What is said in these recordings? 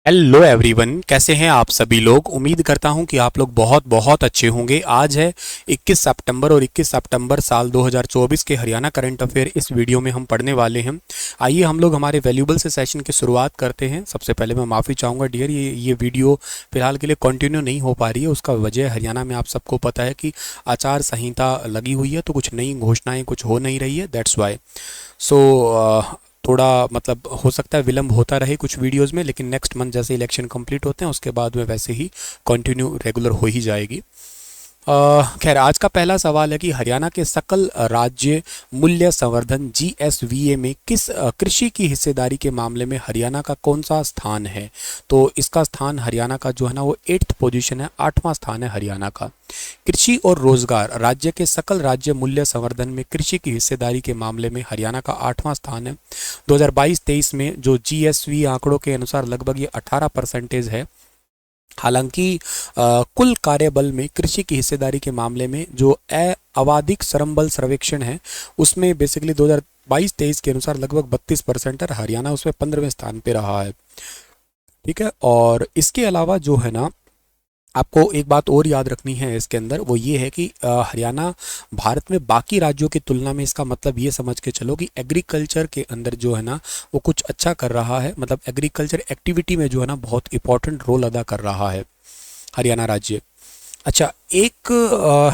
Hello everyone, कैसे हैं आप सभी लोग। उम्मीद करता हूं कि आप लोग बहुत बहुत अच्छे होंगे। आज है 21 सितंबर और 21 सितंबर साल 2024 के हरियाणा करंट अफेयर इस वीडियो में हम पढ़ने वाले हैं। आइए हम लोग हमारे वैल्यूबल से सेशन की शुरुआत करते हैं। सबसे पहले मैं माफ़ी चाहूँगा डियर, ये वीडियो फिलहाल के लिए कंटिन्यू नहीं हो पा रही है। उसका वजह हरियाणा में आप सबको पता है कि आचार संहिता लगी हुई है, तो कुछ नई घोषणाएँ कुछ हो नहीं रही है, दैट्स वाई। सो थोड़ा मतलब हो सकता है विलंब होता रहे कुछ वीडियोस में, लेकिन नेक्स्ट मंथ जैसे इलेक्शन कंप्लीट होते हैं उसके बाद में वैसे ही कंटिन्यू रेगुलर हो ही जाएगी। खैर, आज का पहला सवाल है कि हरियाणा के सकल राज्य मूल्य संवर्धन जीएसवीए में किस कृषि की हिस्सेदारी के मामले में हरियाणा का कौन सा स्थान है। तो इसका स्थान हरियाणा का जो है ना वो 8th पोजीशन है, 8वां स्थान है हरियाणा का। कृषि और रोजगार, राज्य के सकल राज्य मूल्य संवर्धन में कृषि की हिस्सेदारी के मामले में हरियाणा का 8वां स्थान है। 2022-23 में जो जीएसवी आंकड़ों के अनुसार लगभग ये 18% है। हालांकि कुल कार्यबल में कृषि की हिस्सेदारी के मामले में जो आवधिक श्रम बल सर्वेक्षण है उसमें बेसिकली 2022-23 के अनुसार लगभग 32% है। हरियाणा उसमें 15वें स्थान पे रहा है। ठीक है, और इसके अलावा जो है ना आपको एक बात और याद रखनी है इसके अंदर, वो ये है कि हरियाणा भारत में बाकी राज्यों की तुलना में, इसका मतलब ये समझ के चलो कि एग्रीकल्चर के अंदर जो है ना वो कुछ अच्छा कर रहा है। मतलब एग्रीकल्चर एक्टिविटी में जो है ना बहुत इंपॉर्टेंट रोल अदा कर रहा है हरियाणा राज्य। अच्छा, एक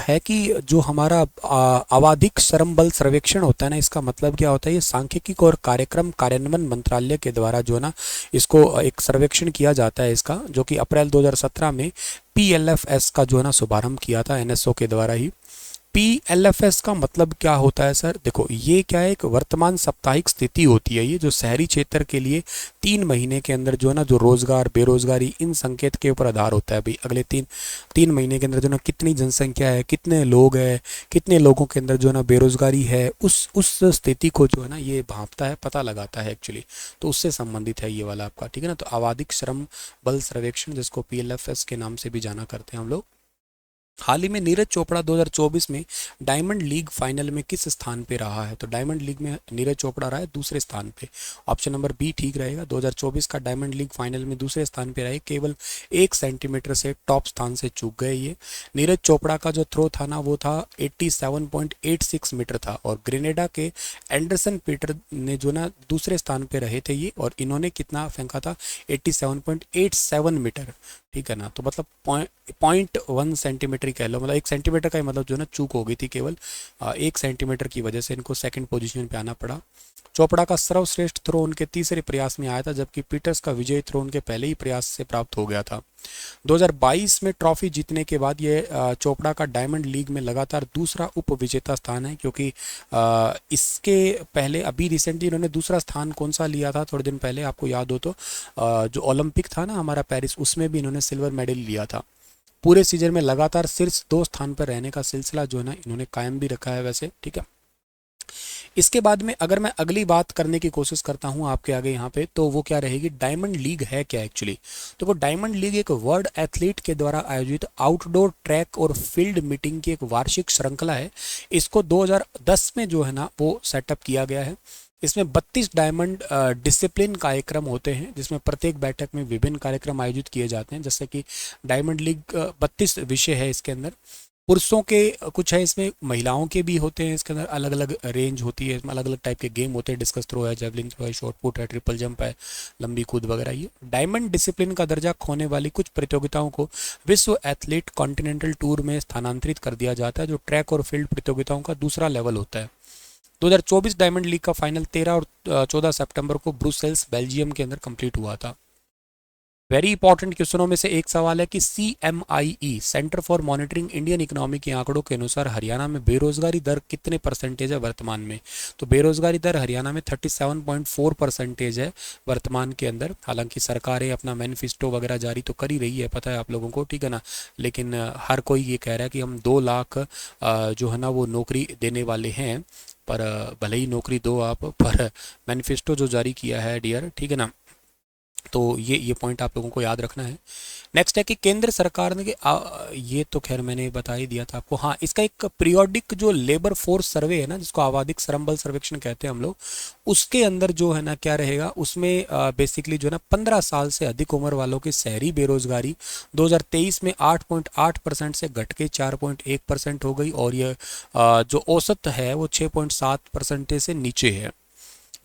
है कि जो हमारा आवधिक श्रम बल सर्वेक्षण होता है ना, इसका मतलब क्या होता है, ये सांख्यिकी और कार्यक्रम कार्यान्वयन मंत्रालय के द्वारा जो है ना इसको एक सर्वेक्षण किया जाता है इसका, जो कि अप्रैल 2017 में पीएलएफएस का जो है ना शुभारंभ किया था एनएसओ के द्वारा ही। पीएलएफएस का मतलब क्या होता है सर? देखो, ये क्या है, एक वर्तमान साप्ताहिक स्थिति होती है ये, जो शहरी क्षेत्र के लिए 3 महीने के अंदर जो है ना जो रोजगार बेरोजगारी इन संकेत के ऊपर आधार होता है। भाई अगले तीन तीन महीने के अंदर जो है ना कितनी जनसंख्या है, कितने लोग हैं, कितने लोगों के अंदर जो है ना बेरोजगारी है, उस स्थिति को जो है ना ये भांपता है, पता लगाता है एक्चुअली। तो उससे संबंधित है ये वाला आपका। ठीक है ना, तो आवधिक श्रम बल सर्वेक्षण, जिसको पीएलएफएस के नाम से भी जाना करते हैं हम लोग। हाल ही में नीरज चोपड़ा 2024 में डायमंड लीग फाइनल में किस स्थान पे रहा है? तो डायमंड लीग में नीरज चोपड़ा रहा है दूसरे स्थान पे। ऑप्शन नंबर बी ठीक रहेगा। 2024 का डायमंड लीग फाइनल में दूसरे स्थान पे रहे, केवल 1 सेंटीमीटर से टॉप स्थान से चूक गए ये। नीरज चोपड़ा का जो थ्रो था ना वो था 87.86 मीटर था, और ग्रेनेडा के एंडरसन पीटर ने जो ना दूसरे स्थान पे रहे थे ये, और इन्होंने कितना फेंका था? 87.87 मीटर। ठीक है ना, तो मतलब 0.1 सेंटीमीटर ही कह लो, मतलब 1 सेंटीमीटर का ही मतलब जो है ना चूक हो गई थी केवल। 1 सेंटीमीटर की वजह से इनको सेकंड पोजीशन पे आना पड़ा। चोपड़ा का सर्वश्रेष्ठ थ्रो उनके तीसरे प्रयास में आया था, जबकि पीटर्स का विजयी थ्रो उनके पहले ही प्रयास से प्राप्त हो गया था। 2022 में ट्रॉफी जीतने के बाद ये चोपड़ा का डायमंड लीग में लगातार दूसरा उप विजेता स्थान है, क्योंकि इसके पहले अभी रिसेंटली इन्होंने दूसरा स्थान कौन सा लिया था थोड़े दिन पहले, आपको याद हो तो जो ओलंपिक था ना हमारा पेरिस, उसमें भी इन्होंने सिल्वर मेडल लिया था। पूरे सीजन में लगातार शीर्ष 2 स्थान पर रहने का सिलसिला जो है ना इन्होंने कायम भी रखा है वैसे। ठीक है, इसके बाद में अगर मैं अगली बात करने की कोशिश करता हूं आपके आगे यहाँ पे, तो वो क्या रहेगी, डायमंड लीग है क्या एक्चुअली। तो वो डायमंड लीग एक वर्ल्ड एथलीट के द्वारा आयोजित आउटडोर ट्रैक और फील्ड मीटिंग की एक वार्षिक श्रृंखला है। इसको 2010 में जो है ना वो सेटअप किया गया है। इसमें 32 डायमंड डिसिप्लिन कार्यक्रम होते हैं, जिसमें प्रत्येक बैठक में विभिन्न कार्यक्रम आयोजित किए जाते हैं। जैसे कि डायमंड लीग 32 विषय है इसके अंदर। पुरुषों के कुछ है इसमें, महिलाओं के भी होते हैं इसके अंदर, अलग अलग रेंज होती है इसमें, अलग अलग टाइप के गेम होते हैं। डिस्कस थ्रो है, जेवलिन थ्रो है, शॉर्ट पुट है, ट्रिपल जंप है, लंबी कूद वगैरह। ये डायमंड डिसिप्लिन का दर्जा खोने वाली कुछ प्रतियोगिताओं को विश्व एथलीट कॉन्टिनेंटल टूर में स्थानांतरित कर दिया जाता है, जो ट्रैक और फील्ड प्रतियोगिताओं का दूसरा लेवल होता है। 2024 डायमंड लीग का फाइनल 13 और 14 सितंबर को ब्रुसेल्स बेल्जियम के अंदर कंप्लीट हुआ था। वेरी इंपॉर्टेंट क्वेश्चनों में से एक सवाल है कि CMIE centre for monitoring Indian economy के आंकड़ों के अनुसार हरियाणा में बेरोजगारी दर कितने परसेंटेज है वर्तमान में? तो बेरोजगारी दर हरियाणा में 37.4% है वर्तमान के अंदर। हालांकि सरकारें अपना मैनिफेस्टो वगैरह जारी तो कर ही रही है, पता है आप लोगों को, ठीक है ना, लेकिन हर कोई ये कह रहा है कि हम 2 लाख जो है ना वो नौकरी देने वाले हैं। पर भले ही नौकरी दो आप, पर मैनिफेस्टो जो जारी किया है डियर, ठीक है ना, तो ये पॉइंट आप लोगों को याद रखना है। नेक्स्ट है कि केंद्र सरकार ने ये तो खैर मैंने बता ही दिया था आपको। हाँ, इसका एक पीरियोडिक जो लेबर फोर्स सर्वे है ना, जिसको आवधिक श्रम बल सर्वेक्षण कहते हैं हम लोग, उसके अंदर जो है ना क्या रहेगा, उसमें बेसिकली जो है ना 15 साल से अधिक उम्र वालों की शहरी बेरोजगारी 2023 में 8.8% से घट के 4.1% हो गई, और ये जो औसत है वो 6.7% से नीचे है।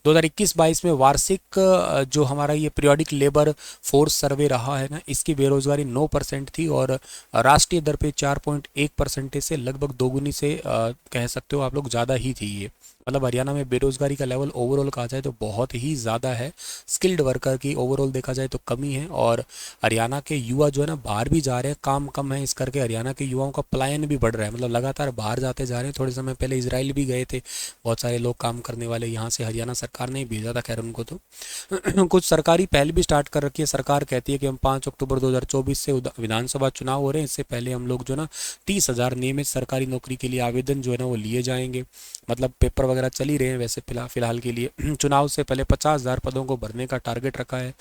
2021-22 में वार्षिक जो हमारा ये पीरियोडिक लेबर फोर्स सर्वे रहा है ना, इसकी बेरोजगारी 9% थी, और राष्ट्रीय दर पे 4.1% से लगभग दोगुनी से कह सकते हो आप लोग ज़्यादा ही थी ये। मतलब हरियाणा में बेरोजगारी का लेवल ओवरऑल कहा जाए तो बहुत ही ज़्यादा है। स्किल्ड वर्कर की ओवरऑल देखा जाए तो कमी है, और हरियाणा के युवा जो है ना बाहर भी जा रहे हैं, काम कम है, इस करके हरियाणा के युवाओं का पलायन भी बढ़ रहा है। मतलब लगातार बाहर जाते जा रहे हैं। थोड़े समय पहले इजराइल भी गए थे बहुत सारे लोग काम करने वाले, यहाँ से हरियाणा सरकार ने ही भेजा था खैर उनको। तो कुछ सरकारी पहल भी स्टार्ट कर रखी है। सरकार कहती है कि हम 5 अक्टूबर 2024 से विधानसभा चुनाव हो रहे हैं, इससे पहले हम लोग जो ना 30,000 नियमित सरकारी नौकरी के लिए आवेदन जो है ना वो लिए जाएंगे। मतलब पेपर वगैरह चल ही रहे हैं वैसे फिलहाल के लिए। चुनाव से पहले 50,000 पदों को भरने का टारगेट रखा है।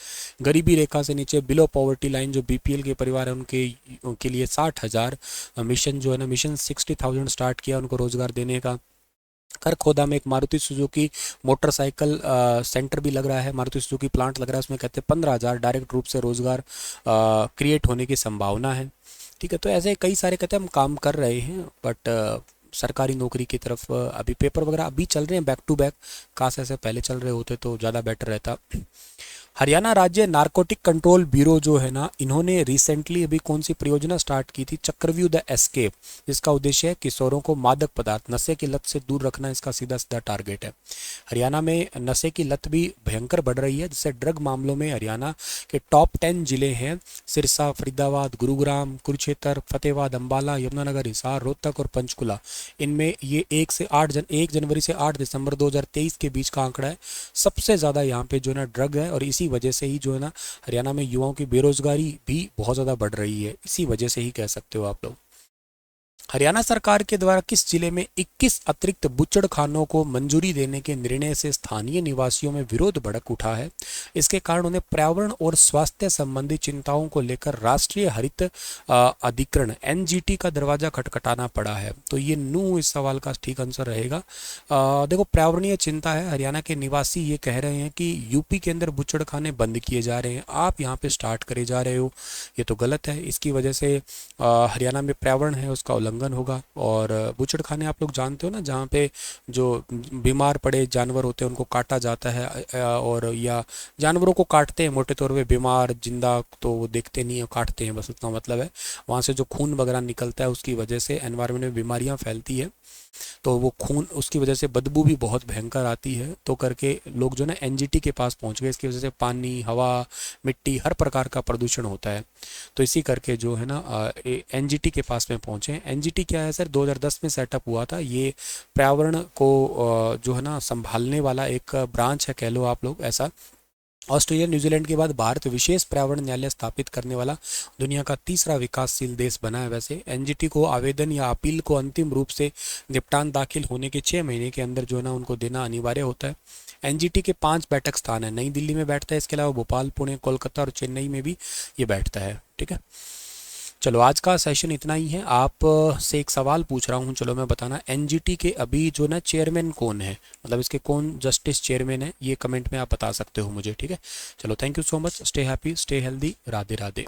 गरीबी रेखा से नीचे बिलो पॉवर्टी लाइन जो बीपीएल के परिवार है उनके लिए 60,000 मिशन जो है ना, मिशन 60,000 स्टार्ट किया उनको रोजगार देने का। करखोदा में एक मारुति सुजुकी मोटरसाइकिल सेंटर भी लग रहा है, मारुति सुजुकी प्लांट लग रहा है, उसमें कहते हैं 15,000 डायरेक्ट रूप से रोजगार क्रिएट होने की संभावना है। ठीक है, तो ऐसे कई सारे कहते हैं हम काम कर रहे हैं, बट सरकारी नौकरी की तरफ अभी पेपर वगैरह अभी चल रहे हैं बैक टू बैक। काश ऐसे पहले चल रहे होते तो ज़्यादा बेटर रहता। हरियाणा राज्य नारकोटिक कंट्रोल ब्यूरो जो है ना, इन्होंने रिसेंटली अभी कौन सी परियोजना स्टार्ट की थी, चक्रव्यूह द एस्केप, जिसका उद्देश्य है किशोरों को मादक पदार्थ नशे की लत से दूर रखना, इसका सीधा सीधा टारगेट है। हरियाणा में नशे की लत भी भयंकर बढ़ रही है, जिससे ड्रग मामलों में हरियाणा के टॉप 10 जिले हैं सिरसा, फरीदाबाद, गुरुग्राम, कुरुक्षेत्र, फतेहाबाद, अम्बाला, यमुनानगर, हिसार, रोहतक और पंचकुला। इनमें ये 1 जनवरी से 8 दिसंबर 2023 के बीच का आंकड़ा है। सबसे ज़्यादा यहाँ पे जो है ना ड्रग है, और इसी वजह से ही जो है ना हरियाणा में युवाओं की बेरोजगारी भी बहुत ज़्यादा बढ़ रही है। इसी वजह से ही कह सकते हो आप लोग। हरियाणा सरकार के द्वारा किस जिले में 21 अतिरिक्त बुच्चड़खानों को मंजूरी देने के निर्णय से स्थानीय निवासियों में विरोध भड़क उठा है। इसके कारण उन्हें पर्यावरण और स्वास्थ्य संबंधी चिंताओं को लेकर राष्ट्रीय हरित अधिकरण एनजीटी का दरवाजा खटखटाना पड़ा है। तो ये नू इस सवाल का ठीक आंसर रहेगा। देखो, पर्यावरणीय चिंता है। हरियाणा के निवासी ये कह रहे हैं कि यूपी के अंदर बुच्चड़खाने बंद किए जा रहे हैं, आप यहाँ पे स्टार्ट करे जा रहे हो, ये तो गलत है। इसकी वजह से हरियाणा में पर्यावरण है उसका उल्लंघन होगा। और बूचड़खाने आप लोग जानते हो ना, जहाँ पे जो बीमार पड़े जानवर होते हैं उनको काटा जाता है, और या जानवरों को काटते हैं मोटे तौर पे, बीमार जिंदा तो वो देखते नहीं है, काटते हैं बस, उतना मतलब है। वहाँ से जो खून वगैरह निकलता है उसकी वजह से एनवायरनमेंट में बीमारियाँ फैलती है, तो वो खून उसकी वजह से बदबू भी बहुत भयंकर आती है। तो करके लोग जो ना एनजीटी के पास पहुंच गए। इसकी वजह से पानी, हवा, मिट्टी, हर प्रकार का प्रदूषण होता है। तो इसी करके जो है ना एनजीटी के पास में पहुंचे। एनजीटी क्या है सर, 2010 में सेटअप हुआ था। ये पर्यावरण को जो है ना संभालने वाला एक ब्रांच है, कह लो आप लोग ऐसा। ऑस्ट्रेलिया, न्यूजीलैंड के बाद भारत विशेष पर्यावरण न्यायालय स्थापित करने वाला दुनिया का तीसरा विकासशील देश बना है। वैसे एनजीटी को आवेदन या अपील को अंतिम रूप से निपटान दाखिल होने के 6 महीने के अंदर जो है ना उनको देना अनिवार्य होता है। एनजीटी के 5 बैठक स्थान है। नई दिल्ली में बैठता है, इसके अलावा भोपाल, पुणे, कोलकाता और चेन्नई में भी ये बैठता है। ठीक है, चलो आज का सेशन इतना ही है। आप से एक सवाल पूछ रहा हूँ, चलो मैं बताना, एनजीटी के अभी जो ना चेयरमैन कौन है, मतलब इसके कौन जस्टिस चेयरमैन है, ये कमेंट में आप बता सकते हो मुझे। ठीक है, चलो thank you so much, stay happy, stay healthy, Radhe Radhe.